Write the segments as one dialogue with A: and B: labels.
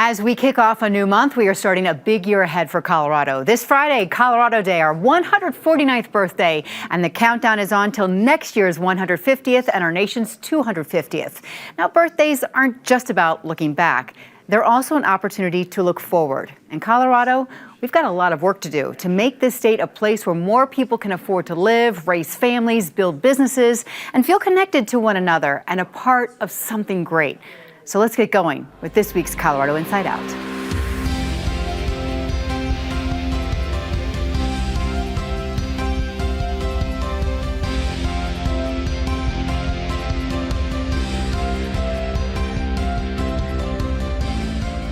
A: As we kick off a new month, we are starting a big year ahead for Colorado. This Friday, Colorado Day, our 149th birthday, and the countdown is on till next year's 150th and our nation's 250th. Now, birthdays aren't just about looking back. They're also an opportunity to look forward. In Colorado, we've got a lot of work to do to make this state a place where more people can afford to live, raise families, build businesses, and feel connected to one another and a part of something great. So let's get going with this week's Colorado Inside Out.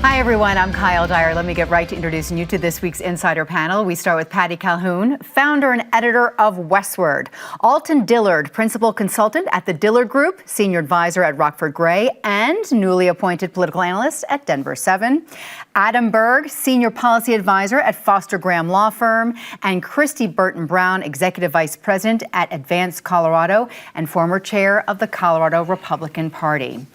A: Hi, everyone. I'm Kyle Dyer. Let me get right to introducing you to this week's Insider Panel. We start with Patty Calhoun, founder and editor of Westword. Alton Dillard, principal consultant at the Dillard Group, senior advisor at Rockford Gray, and newly appointed political analyst at Denver 7. Adam Berg, senior policy advisor at Foster Graham Law Firm, and Christy Burton Brown, executive vice president at Advance Colorado and former chair of the Colorado Republican Party.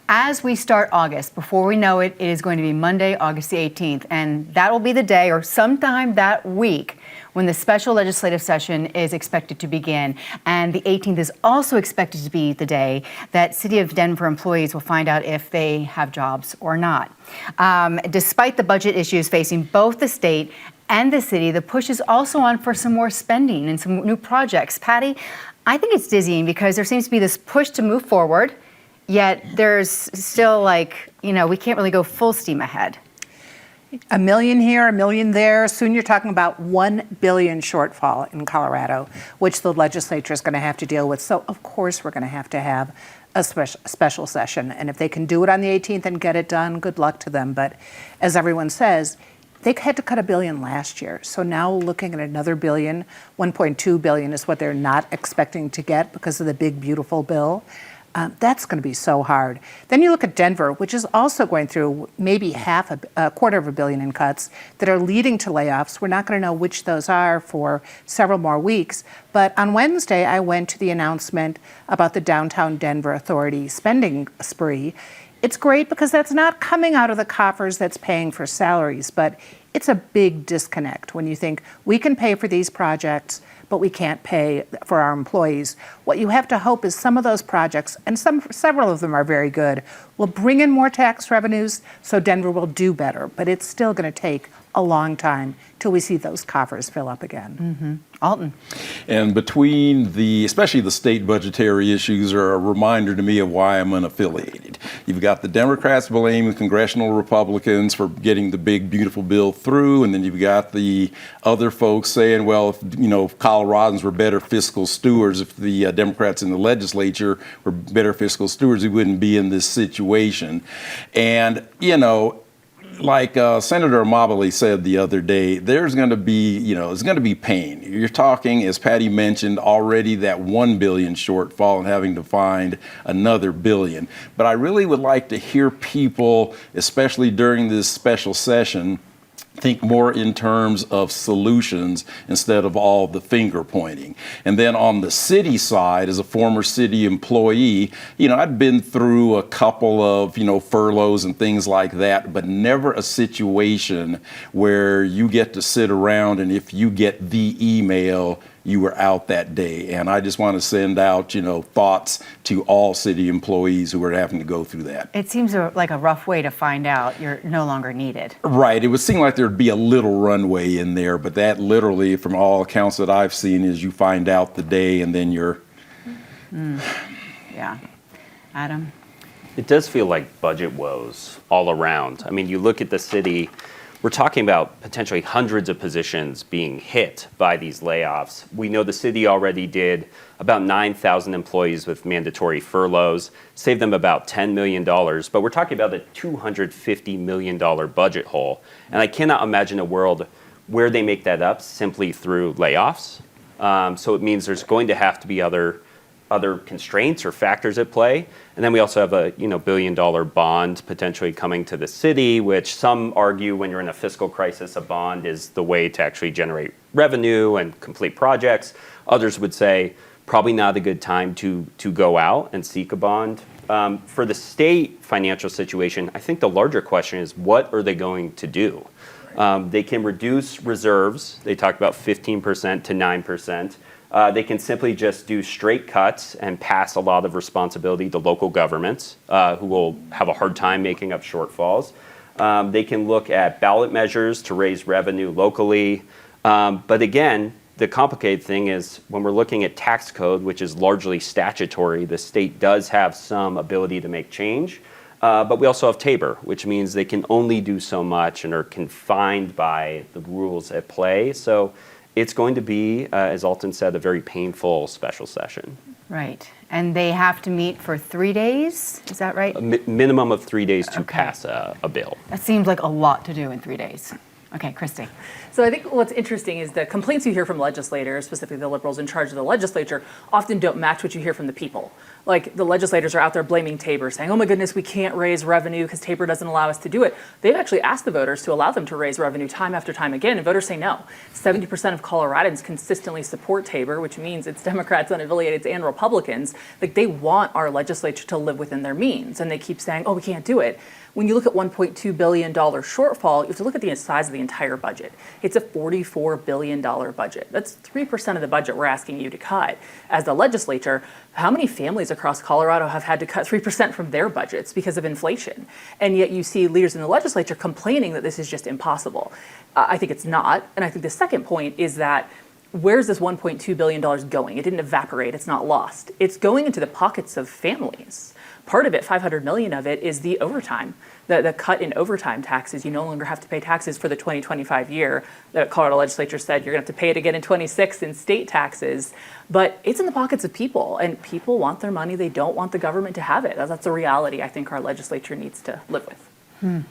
A: As we start August, before we know it, it is going to be Monday, August the 18th, and that will be the day or sometime that week when the special legislative session is expected to begin. And the 18th is also expected to be the day that City of Denver employees will find out if they have jobs or not. Despite the budget issues facing both the state and the city, the push is also on for some more spending and some new projects. Patty, I think it's dizzying because there seems to be this push to move forward, yet there's still we can't really go full steam ahead.
B: $1 million here, $1 million there. Soon you're talking about $1 billion shortfall in Colorado, which the legislature is going to have to deal with. So, of course, we're going to have a special session. And if they can do it on the 18th and get it done, good luck to them. But as everyone says, they had to cut $1 billion last year. So now looking at another $1 billion, $1.2 billion is what they're not expecting to get because of the big, beautiful bill. That's going to be so hard. Then you look at Denver, which is also going through maybe a quarter of $1 billion in cuts that are leading to layoffs. We're not going to know which those are for several more weeks. But on Wednesday, I went to the announcement about the Downtown Denver Authority spending spree. It's great because that's not coming out of the coffers that's paying for salaries, but it's a big disconnect when you think we can pay for these projects, but we can't pay for our employees. What you have to hope is some of those projects, and several of them are very good, will bring in more tax revenues so Denver will do better. But it's still going to take a long time till we see those coffers fill up again.
A: Mm-hmm. Alton.
C: And between especially the state budgetary issues are a reminder to me of why I'm unaffiliated. You've got the Democrats blaming congressional Republicans for getting the big, beautiful bill through, and then you've got the other folks saying, well, if Coloradans were better fiscal stewards, if the Democrats in the legislature were better fiscal stewards, we wouldn't be in this situation. And, like Senator Mobley said the other day, there's going to be, it's going to be pain. You're talking, as Patty mentioned, already that $1 billion shortfall and having to find another $1 billion. But I really would like to hear people, especially during this special session, think more in terms of solutions instead of all the finger pointing. And then on the city side, as a former city employee, I'd been through a couple of, furloughs and things like that, but never a situation where you get to sit around and if you get the email, you were out that day. And I just want to send out, thoughts to all city employees who are having to go through that.
A: It seems like a rough way to find out you're no longer needed.
C: Right. It would seem like there'd be a little runway in there, but that literally, from all accounts that I've seen, is you find out the day and then you're...
A: Yeah. Adam?
D: It does feel like budget woes all around. I mean, you look at the city, we're talking about potentially hundreds of positions being hit by these layoffs. We know the city already did about 9,000 employees with mandatory furloughs, saved them about $10 million, but we're talking about a $250 million budget hole. And I cannot imagine a world where they make that up simply through layoffs. So it means there's going to have to be other constraints or factors at play. And then we also have a $1 billion bond potentially coming to the city, which some argue when you're in a fiscal crisis, a bond is the way to actually generate revenue and complete projects. Others would say probably not a good time to go out and seek a bond For the state financial situation, I think the larger question is, what are they going to do? They can reduce reserves. They talked about 15% to 9%. They can simply just do straight cuts and pass a lot of responsibility to local governments who will have a hard time making up shortfalls. They can look at ballot measures to raise revenue locally. But again, the complicated thing is when we're looking at tax code, which is largely statutory, the state does have some ability to make change. But we also have Tabor, which means they can only do so much and are confined by the rules at play. So it's going to be, as Alton said, a very painful special session.
A: Right. And they have to meet for 3 days? Is that right?
D: A minimum of 3 days to pass a bill.
A: That seems like a lot to do in 3 days. Okay, Christy.
E: So I think what's interesting is the complaints you hear from legislators, specifically the liberals in charge of the legislature, often don't match what you hear from the people. Like the legislators are out there blaming Tabor, saying, oh my goodness, we can't raise revenue because Tabor doesn't allow us to do it. They've actually asked the voters to allow them to raise revenue time after time again, and voters say no. 70% of Coloradans consistently support Tabor, which means it's Democrats, unaffiliated, and Republicans. Like they want our legislature to live within their means, and they keep saying, oh, we can't do it. When you look at $1.2 billion shortfall, you have to look at the size of the entire budget. It's a $44 billion budget. That's 3% of the budget we're asking you to cut. As the legislature, how many families across Colorado have had to cut 3% from their budgets because of inflation? And yet you see leaders in the legislature complaining that this is just impossible. I think it's not. And I think the second point is that where's this $1.2 billion going? It didn't evaporate. It's not lost. It's going into the pockets of families. Part of it, 500 million of it, is the overtime, the cut in overtime taxes. You no longer have to pay taxes for the 2025 year. The Colorado legislature said you're going to have to pay it again in 26 in state taxes. But it's in the pockets of people, and people want their money. They don't want the government to have it. That's a reality I think our legislature needs to live with.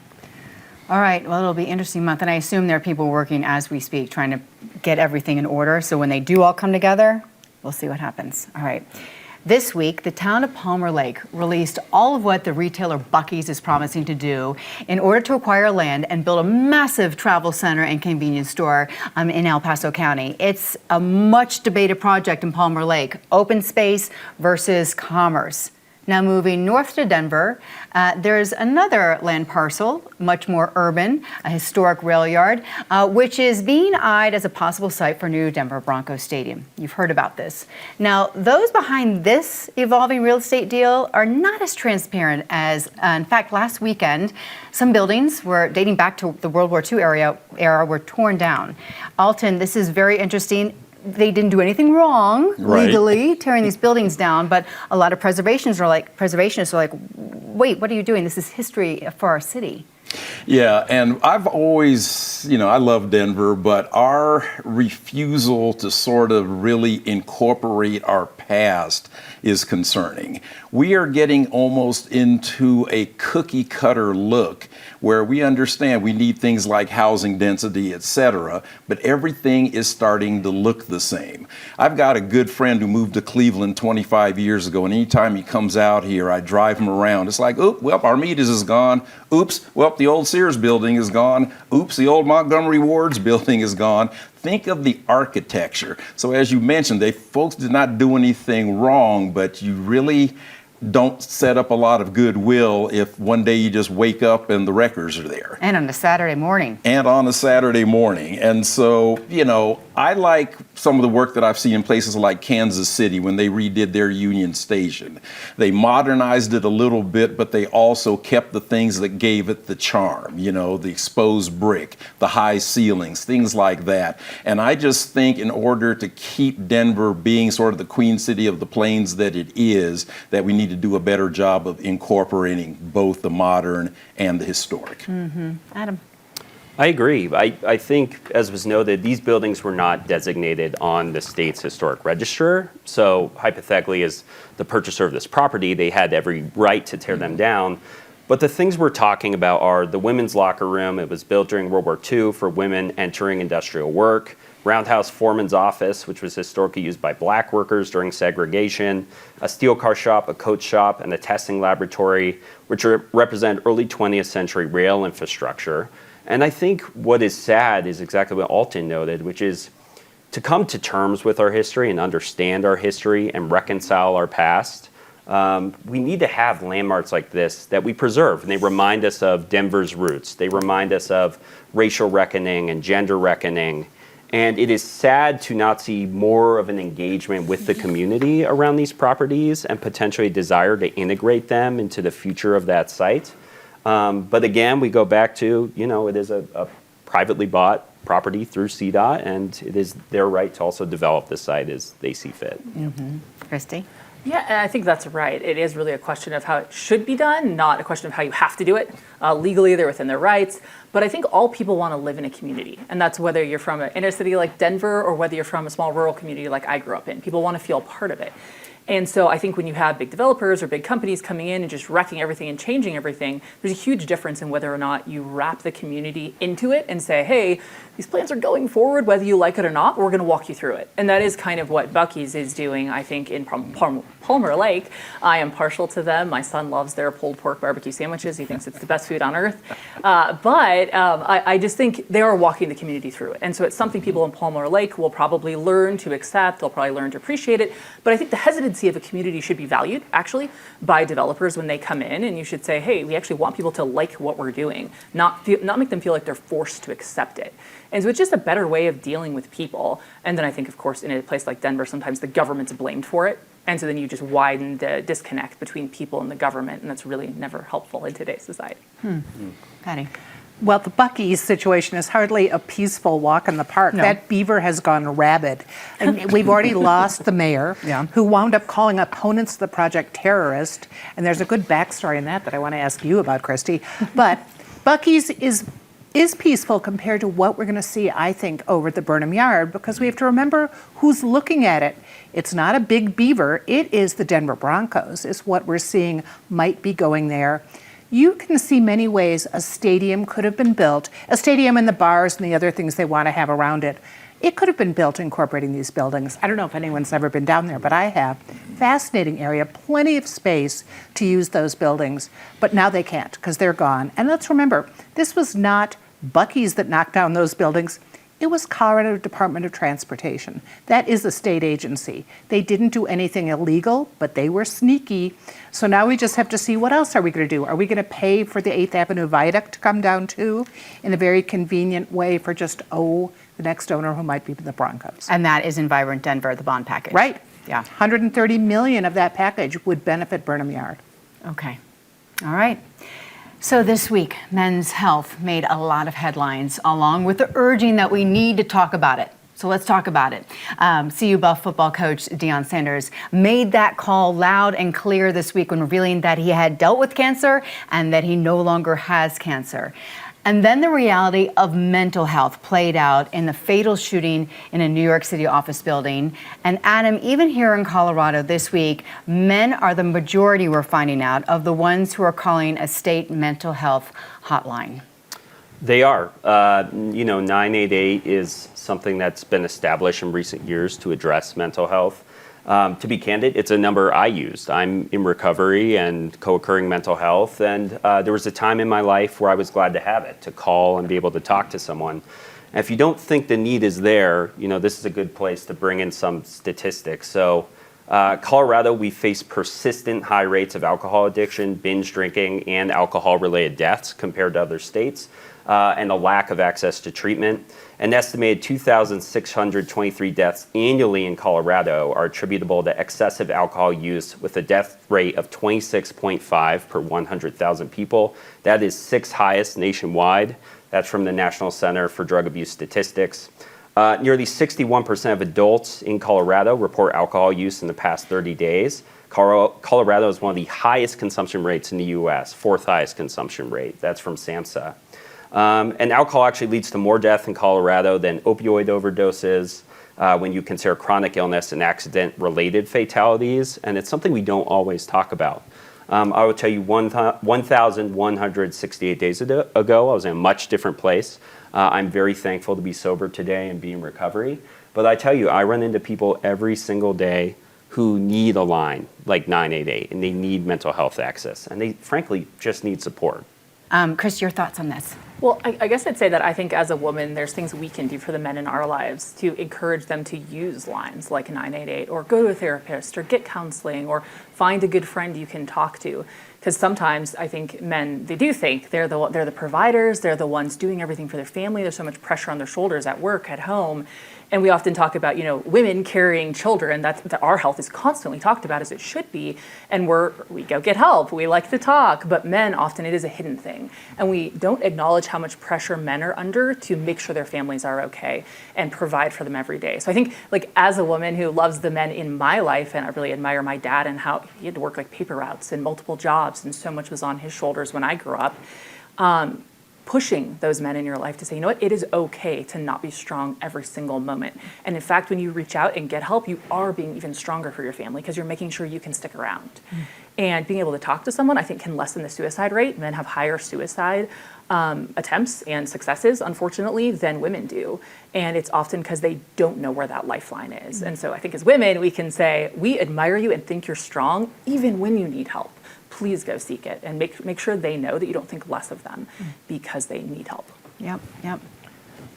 A: All right, well, it'll be an interesting month, and I assume there are people working as we speak, trying to get everything in order. So when they do all come together, we'll see what happens. All right. This week, the town of Palmer Lake released all of what the retailer Buc-ee's is promising to do in order to acquire land and build a massive travel center and convenience store in El Paso County. It's a much debated project in Palmer Lake, open space versus commerce. Now moving north to Denver, there's another land parcel, much more urban, a historic rail yard, which is being eyed as a possible site for new Denver Broncos Stadium. You've heard about this. Now, those behind this evolving real estate deal are not as transparent as, in fact, last weekend, some buildings were dating back to the World War II era were torn down. Alton, this is very interesting. They didn't do anything wrong legally, tearing these buildings down, but a lot of preservationists are like, wait, what are you doing? This is history for our city.
C: Yeah, and I've always, I love Denver, but our refusal to sort of really incorporate our past is concerning. We are getting almost into a cookie cutter look where we understand we need things like housing density, et cetera, but everything is starting to look the same. I've got a good friend who moved to Cleveland 25 years ago, and anytime he comes out here, I drive him around. It's like, oops, well, Armitage is gone. Oops, well, the old Sears building is gone. Oops, the old Montgomery Ward's building is gone. Think of the architecture. So as you mentioned, folks did not do anything wrong, but you really don't set up a lot of goodwill if one day you just wake up and the wreckers are there.
A: And on a Saturday morning.
C: And so, I like some of the work that I've seen in places like Kansas City when they redid their Union Station. They modernized it a little bit, but they also kept the things that gave it the charm, the exposed brick, the high ceilings, things like that. And I just think in order to keep Denver being sort of the queen city of the plains that it is, that we need to do a better job of incorporating both the modern and the historic.
A: Mm-hmm. Adam.
D: I agree. I think, as was noted, these buildings were not designated on the state's historic register. So hypothetically, as the purchaser of this property, they had every right to tear them down. But the things we're talking about are the women's locker room. It was built during World War II for women entering industrial work. Roundhouse foreman's office, which was historically used by black workers during segregation, a steel car shop, a coach shop, and a testing laboratory, which represent early 20th century rail infrastructure. And I think what is sad is exactly what Alton noted, which is to come to terms with our history and understand our history and reconcile our past. We need to have landmarks like this that we preserve, and they remind us of Denver's roots. They remind us of racial reckoning and gender reckoning. And it is sad to not see more of an engagement with the community around these properties and potentially a desire to integrate them into the future of that site. But again, we go back to, it is a privately bought property through CDOT, and it is their right to also develop the site as they see fit.
A: Christy?
E: Yeah, and I think that's right. It is really a question of how it should be done, not a question of how you have to do it. Legally, they're within their rights. But I think all people want to live in a community. And that's whether you're from an inner city like Denver or whether you're from a small rural community like I grew up in. People want to feel part of it. And so I think when you have big developers or big companies coming in and just wrecking everything and changing everything, there's a huge difference in whether or not you wrap the community into it and say, hey, these plans are going forward, whether you like it or not, we're going to walk you through it. And that is kind of what Buc-ee's is doing, I think, in Palmer Lake. I am partial to them. My son loves their pulled pork barbecue sandwiches. He thinks it's the best food on earth. But I just think they are walking the community through it. And so it's something people in Palmer Lake will probably learn to accept. They'll probably learn to appreciate it. But I think the hesitancy of a community should be valued, actually, by developers when they come in. And you should say, hey, we actually want people to like what we're doing, not make them feel like they're forced to accept it. And so it's just a better way of dealing with people. And then I think, of course, in a place like Denver, sometimes the government's blamed for it. And so then you just widen the disconnect between people and the government, and that's really never helpful in today's society.
A: Patty?
B: Well, the Buc-ee's situation is hardly a peaceful walk in the park.
A: No.
B: That beaver has gone rabid. And we've already lost the mayor, who wound up calling opponents of the project terrorist. And there's a good backstory in that I want to ask you about, Christy. But Buc-ee's is peaceful compared to what we're going to see, I think, over at the Burnham Yard, because we have to remember who's looking at it. It's not a big beaver. It is the Denver Broncos, is what we're seeing might be going there. You can see many ways a stadium could have been built, a stadium and the bars and the other things they want to have around it. It could have been built incorporating these buildings. I don't know if anyone's ever been down there, but I have. Fascinating area, plenty of space to use those buildings, but now they can't because they're gone. And let's remember, this was not Buc-ee's that knocked down those buildings. It was Colorado Department of Transportation. That is a state agency. They didn't do anything illegal, but they were sneaky. So now we just have to see, what else are we going to do? Are we going to pay for the 8th Avenue Viaduct to come down too, in a very convenient way for just, the next owner who might be the Broncos?
A: And that is in Vibrant Denver, the bond package.
B: Right.
A: Yeah.
B: $130 million of that package would benefit Burnham Yard.
A: Okay. All right. So this week, Men's Health made a lot of headlines, along with the urging that we need to talk about it. So let's talk about it. CU Buff football coach Deion Sanders made that call loud and clear this week when revealing that he had dealt with cancer and that he no longer has cancer. And then the reality of mental health played out in the fatal shooting in a New York City office building. And Adam, even here in Colorado this week, men are the majority, we're finding out, of the ones who are calling a state mental health hotline.
D: They are. 988 is something that's been established in recent years to address mental health. To be candid, it's a number I used. I'm in recovery and co-occurring mental health, and there was a time in my life where I was glad to have it, to call and be able to talk to someone. And if you don't think the need is there, this is a good place to bring in some statistics. So Colorado, we face persistent high rates of alcohol addiction, binge drinking, and alcohol-related deaths compared to other states, and a lack of access to treatment. An estimated 2,623 deaths annually in Colorado are attributable to excessive alcohol use, with a death rate of 26.5 per 100,000 people. That is 6th highest nationwide. That's from the National Center for Drug Abuse Statistics. Nearly 61% of adults in Colorado report alcohol use in the past 30 days. Colorado is one of the highest consumption rates in the U.S., 4th highest consumption rate. That's from SAMHSA. And alcohol actually leads to more death in Colorado than opioid overdoses when you consider chronic illness and accident-related fatalities, and it's something we don't always talk about. I will tell you 1,168 days ago, I was in a much different place. I'm very thankful to be sober today and be in recovery. But I tell you, I run into people every single day who need a line like 988, and they need mental health access, and they frankly just need support.
A: Chris, your thoughts on this?
E: Well, I guess I'd say that I think as a woman, there's things we can do for the men in our lives to encourage them to use lines like 988 or go to a therapist or get counseling or find a good friend you can talk to. Because sometimes I think men, they do think they're the providers, they're the ones doing everything for their family. There's so much pressure on their shoulders at work, at home. And we often talk about, women carrying children. That our health is constantly talked about as it should be. And we go get help. We like to talk. But men, often it is a hidden thing. And we don't acknowledge how much pressure men are under to make sure their families are okay and provide for them every day. So I think, as a woman who loves the men in my life, and I really admire my dad and how he had to work like paper routes and multiple jobs, and so much was on his shoulders when I grew up. Pushing those men in your life to say, it is okay to not be strong every single moment. And in fact, when you reach out and get help, you are being even stronger for your family because you're making sure you can stick around. And being able to talk to someone, I think, can lessen the suicide rate. Men have higher suicide attempts and successes, unfortunately, than women do. And it's often because they don't know where that lifeline is. And so I think as women, we can say, we admire you and think you're strong, even when you need help. Please go seek it and make sure they know that you don't think less of them because they need help.
A: Yep.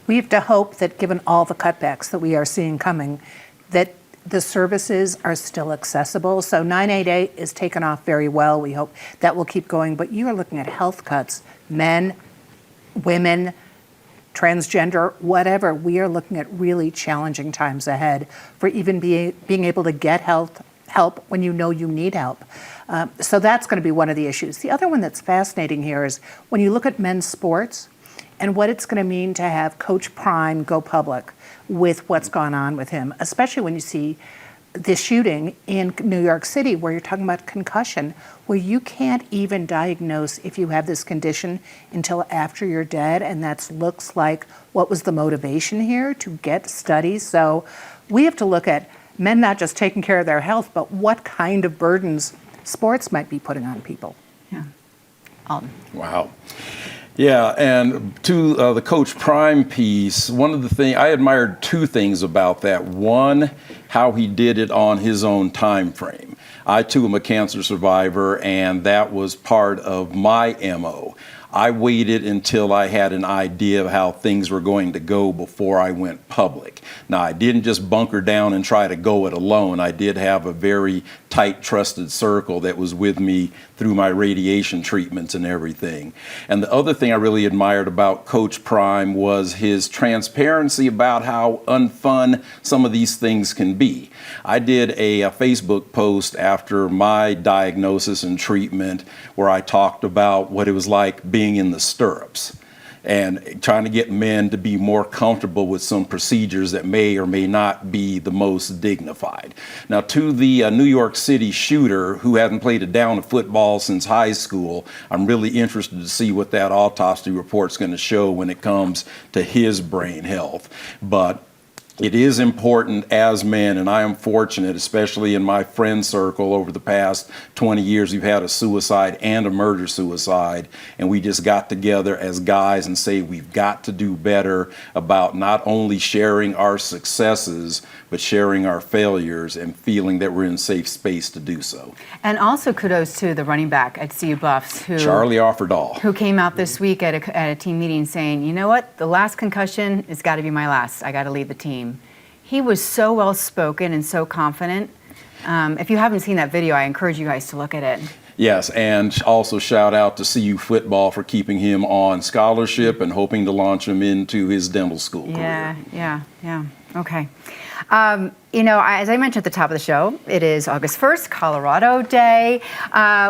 B: We have to hope that given all the cutbacks that we are seeing coming, that the services are still accessible. So 988 is taken off very well. We hope that will keep going. But you are looking at health cuts, men, women, transgender, whatever. We are looking at really challenging times ahead for even being able to get help when you know you need help. So that's going to be one of the issues. The other one that's fascinating here is when you look at men's sports and what it's going to mean to have Coach Prime go public with what's gone on with him, especially when you see the shooting in New York City where you're talking about concussion, where you can't even diagnose if you have this condition until after you're dead. And that looks like what was the motivation here to get studies. So we have to look at men not just taking care of their health, but what kind of burdens sports might be putting on people.
A: Yeah.
C: Wow. Yeah, and to the Coach Prime piece, one of the things, I admired two things about that. One, how he did it on his own time frame. I, too, am a cancer survivor, and that was part of my MO. I waited until I had an idea of how things were going to go before I went public. Now, I didn't just bunker down and try to go it alone. I did have a very tight, trusted circle that was with me through my radiation treatments and everything. And the other thing I really admired about Coach Prime was his transparency about how unfun some of these things can be. I did a Facebook post after my diagnosis and treatment where I talked about what it was like being in the stirrups and trying to get men to be more comfortable with some procedures that may or may not be the most dignified. Now, to the New York City shooter who hadn't played a down of football since high school, I'm really interested to see what that autopsy report's going to show when it comes to his brain health. But it is important as men, and I am fortunate, especially in my friend circle over the past 20 years, we've had a suicide and a murder-suicide, and we just got together as guys and say we've got to do better about not only sharing our successes, but sharing our failures and feeling that we're in safe space to do so.
A: And also kudos to the running back at CU Buffs,
C: Charlie Offerdahl,
A: who came out this week at a team meeting saying, you know what, the last concussion has got to be my last. I got to lead the team. He was so well spoken and so confident. If you haven't seen that video, I encourage you guys to look at it.
C: Yes, and also shout out to CU football for keeping him on scholarship and hoping to launch him into his dental school career.
A: Yeah. Okay. As I mentioned at the top of the show, it is August 1st, Colorado Day,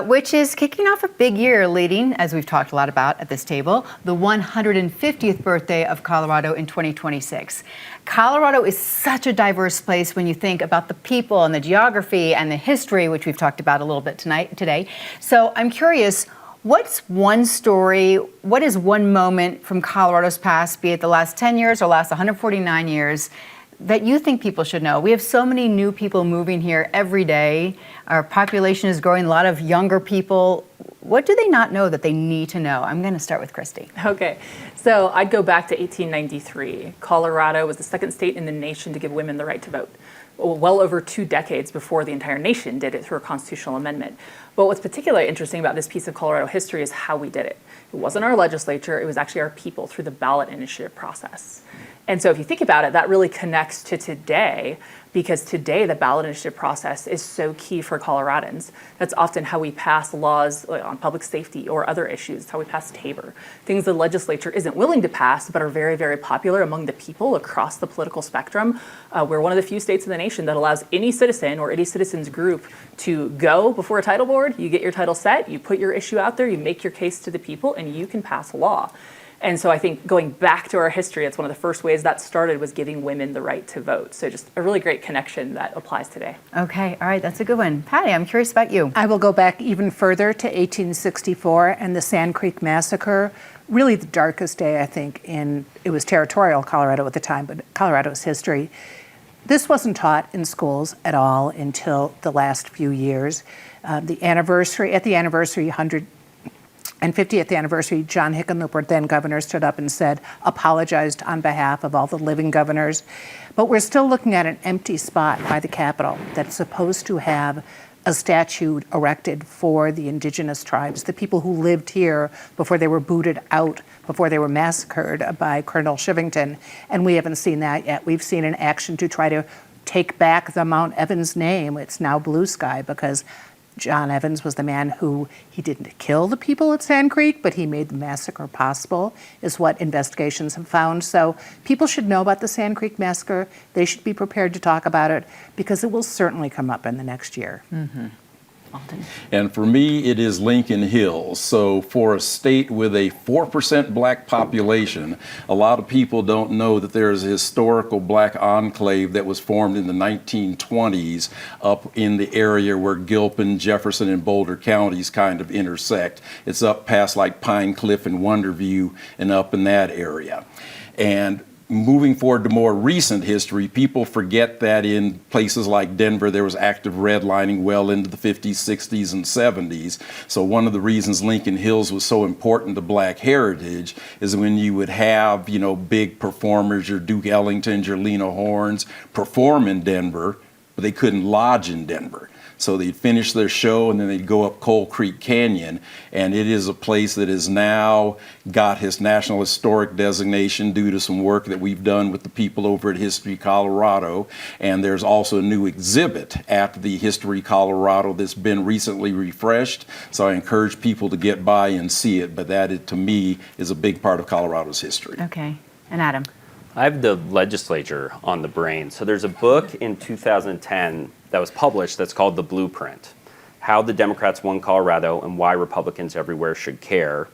A: which is kicking off a big year leading, as we've talked a lot about at this table, the 150th birthday of Colorado in 2026. Colorado is such a diverse place when you think about the people and the geography and the history, which we've talked about a little bit today. So I'm curious, what's one story, what is one moment from Colorado's past, be it the last 10 years or last 149 years, that you think people should know? We have so many new people moving here every day. Our population is growing, a lot of younger people. What do they not know that they need to know? I'm going to start with Christy.
E: Okay, so I'd go back to 1893. Colorado was the second state in the nation to give women the right to vote. well over 2 decades before the entire nation did it through a constitutional amendment. But what's particularly interesting about this piece of Colorado history is how we did it. It wasn't our legislature, it was actually our people through the ballot initiative process. And so if you think about it, that really connects to today, because today the ballot initiative process is so key for Coloradans. That's often how we pass laws on public safety or other issues. It's how we pass Tabor. Things the legislature isn't willing to pass, but are very, very popular among the people across the political spectrum. We're one of the few states in the nation that allows any citizen or any citizens group to go before a title board. You get your title set, you put your issue out there, you make your case to the people, and you can pass a law. And so I think going back to our history, it's one of the first ways that started was giving women the right to vote. So just a really great connection that applies today.
A: Okay, all right, that's a good one. Patty, I'm curious about you.
B: I will go back even further to 1864 and the Sand Creek Massacre. Really the darkest day, I think, it was territorial Colorado at the time, but Colorado's history. This wasn't taught in schools at all until the last few years. At the anniversary, 150th anniversary, John Hickenlooper, then governor, stood up and apologized on behalf of all the living governors. But we're still looking at an empty spot by the Capitol that's supposed to have a statue erected for the indigenous tribes, the people who lived here before they were booted out, before they were massacred by Colonel Chivington. And we haven't seen that yet. We've seen an action to try to take back the Mount Evans name. It's now Blue Sky, because John Evans was the man who, he didn't kill the people at Sand Creek, but he made the massacre possible, is what investigations have found. So people should know about the Sand Creek Massacre. They should be prepared to talk about it, because it will certainly come up in the next year.
A: Mm-hmm. Alton.
C: And for me, it is Lincoln Hills. So for a state with a 4% black population, a lot of people don't know that there's a historical black enclave that was formed in the 1920s up in the area where Gilpin, Jefferson, and Boulder counties kind of intersect. It's up past like Pine Cliff and Wonderview and up in that area. And moving forward to more recent history, people forget that in places like Denver, there was active redlining well into the 50s, 60s, and 70s. So one of the reasons Lincoln Hills was so important to black heritage is when you would have, big performers, your Duke Ellingtons, your Lena Hornes, perform in Denver, but they couldn't lodge in Denver. So they'd finish their show and then they'd go up Coal Creek Canyon. And it is a place that has now got his National Historic designation due to some work that we've done with the people over at History Colorado. And there's also a new exhibit at the History Colorado that's been recently refreshed. So I encourage people to get by and see it. But that, to me, is a big part of Colorado's history.
A: Okay, and Adam.
D: I have the legislature on the brain. So there's a book in 2010 that was published that's called The Blueprint: How the Democrats Won Colorado and Why Republicans Everywhere Should Care.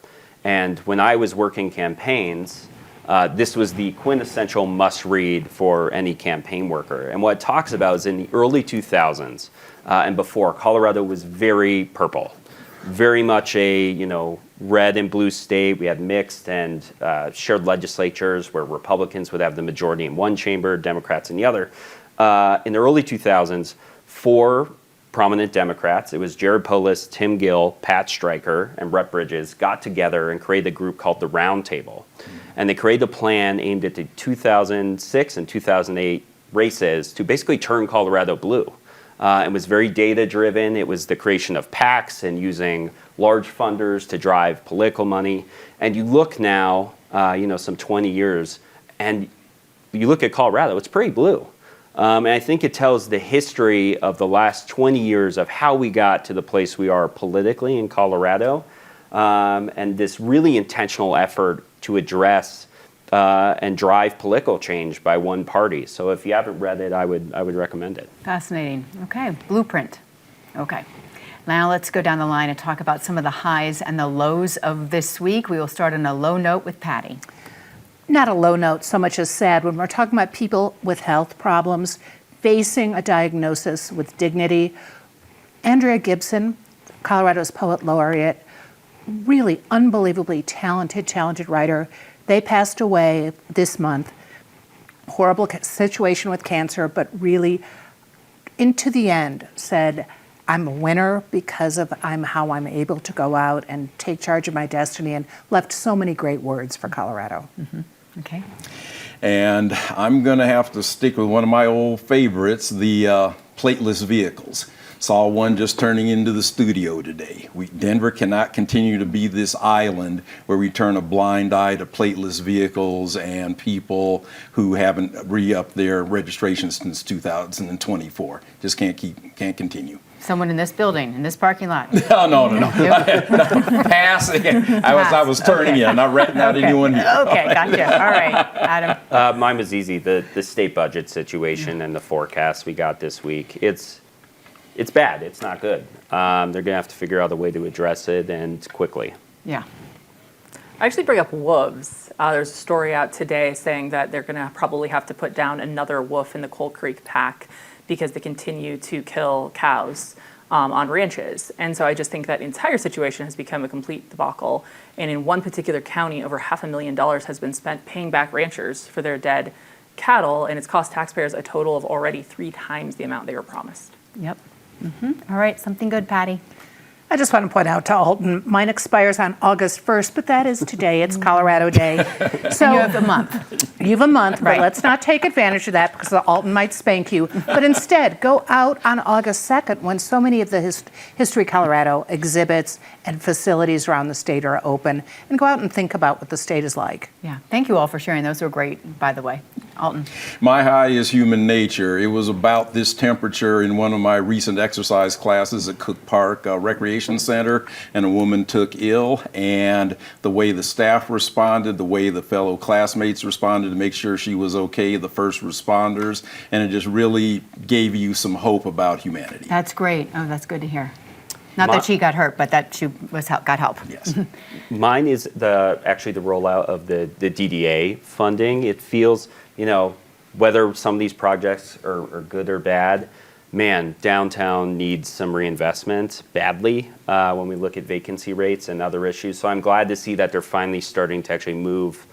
D: And when I was working campaigns, this was the quintessential must-read for any campaign worker. And what it talks about is in the early 2000s and before, Colorado was very purple, very much a red and blue state. We had mixed and shared legislatures where Republicans would have the majority in one chamber, Democrats in the other. In the early 2000s, 4 prominent Democrats, it was Jared Polis, Tim Gill, Pat Stryker, and Rhett Bridges, got together and created a group called the Round Table. And they created a plan aimed at the 2006 and 2008 races to basically turn Colorado blue. It was very data-driven. It was the creation of PACs and using large funders to drive political money. And you look now, some 20 years, and you look at Colorado, it's pretty blue. And I think it tells the history of the last 20 years of how we got to the place we are politically in Colorado, and this really intentional effort to address and drive political change by one party. So if you haven't read it, I would recommend it.
A: Fascinating. Okay, Blueprint. Okay. Now let's go down the line and talk about some of the highs and the lows of this week. We will start on a low note with Patty.
B: Not a low note so much as sad. When we're talking about people with health problems facing a diagnosis with dignity, Andrea Gibson, Colorado's poet laureate, really unbelievably talented writer. They passed away this month. Horrible situation with cancer, but really into the end said, I'm a winner because of how I'm able to go out and take charge of my destiny, and left so many great words for Colorado.
A: Mm-hmm. Okay.
C: And I'm going to have to stick with one of my old favorites, the plateless vehicles. Saw one just turning into the studio today. Denver cannot continue to be this island where we turn a blind eye to plateless vehicles and people who haven't re-upped their registrations since 2024. Just can't continue.
A: Someone in this building, in this parking lot.
C: No. Pass. I was turning you, not ratting out anyone here.
A: Okay, gotcha. All right, Adam.
D: Mine was easy. The state budget situation and the forecast we got this week. It's bad. It's not good. They're going to have to figure out a way to address it, and quickly.
A: Yeah.
E: I actually bring up wolves. There's a story out today saying that they're going to probably have to put down another wolf in the Coal Creek Pack because they continue to kill cows on ranches. And so I just think that entire situation has become a complete debacle. And in one particular county, over $500,000 has been spent paying back ranchers for their dead cattle, and it's cost taxpayers a total of already 3 times the amount they were promised.
A: Yep. All right, something good, Patty.
B: I just want to point out to Alton, mine expires on August 1st, but that is today. It's Colorado Day. So
A: You have a month.
B: You have a month, but
A: Right.
B: let's not take advantage of that because Alton might spank you. But instead, go out on August 2nd when so many of the History Colorado exhibits and facilities around the state are open, and go out and think about what the state is like.
A: Yeah. Thank you all for sharing. Those were great, by the way. Alton.
C: My high is human nature. It was about this temperature in one of my recent exercise classes at Cook Park Recreation Center, and a woman took ill, and the way the staff responded, the way the fellow classmates responded to make sure she was okay, the first responders, and it just really gave you some hope about humanity.
A: That's great. Oh, that's good to hear. Not
D: My-
A: that she got hurt, but that she got help.
C: Yes.
D: Mine is actually the rollout of the DDA funding. It feels, whether some of these projects are good or bad, man, downtown needs some reinvestment badly when we look at vacancy rates and other issues. So I'm glad to see that they're finally starting to actually move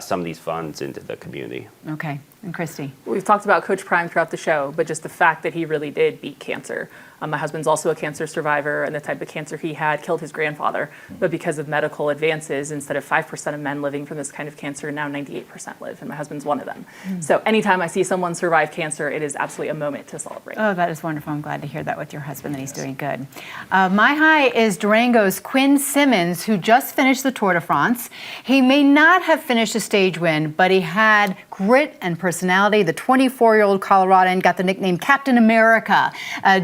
D: some of these funds into the community.
A: Okay. And Christy.
E: We've talked about Coach Prime throughout the show, but just the fact that he really did beat cancer. My husband's also a cancer survivor, and the type of cancer he had killed his grandfather. But because of medical advances, instead of 5% of men living from this kind of cancer, now 98% live, and my husband's one of them. So anytime I see someone survive cancer, it is absolutely a moment to celebrate.
A: Oh, that is wonderful. I'm glad to hear that with your husband, that he's doing good. My high is Durango's Quinn Simmons, who just finished the Tour de France. He may not have finished a stage win, but he had grit and personality. The 24-year-old Coloradan got the nickname Captain America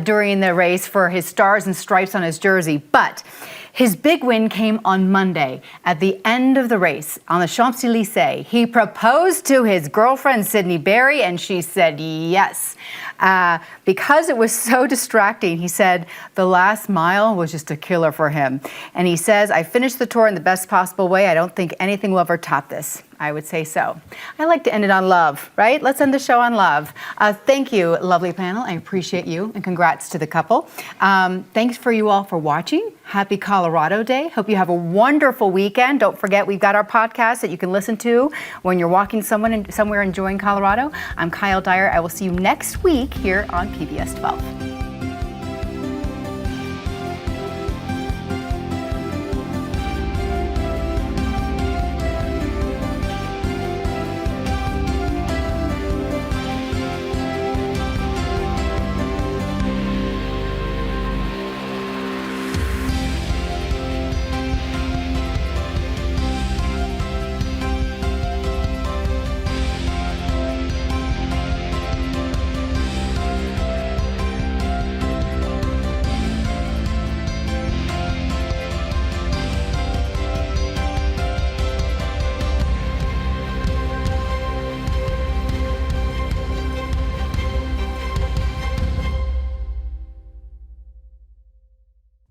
A: during the race for his stars and stripes on his jersey. But his big win came on Monday. At the end of the race on the Champs-Élysées, he proposed to his girlfriend, Sydney Berry, and she said yes. Because it was so distracting, he said the last mile was just a killer for him. And he says, I finished the tour in the best possible way. I don't think anything will ever top this. I would say so. I like to end it on love, right? Let's end the show on love. Thank you, lovely panel. I appreciate you, and congrats to the couple. Thanks for you all for watching. Happy Colorado Day. Hope you have a wonderful weekend. Don't forget, we've got our podcast that you can listen to when you're walking somewhere enjoying Colorado. I'm Kyle Dyer. I will see you next week here on PBS 12.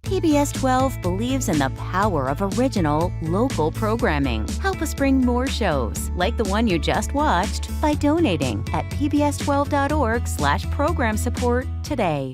F: PBS 12 believes in the power of original, local programming. Help us bring more shows, like the one you just watched, by donating at pbs12.org/program support today.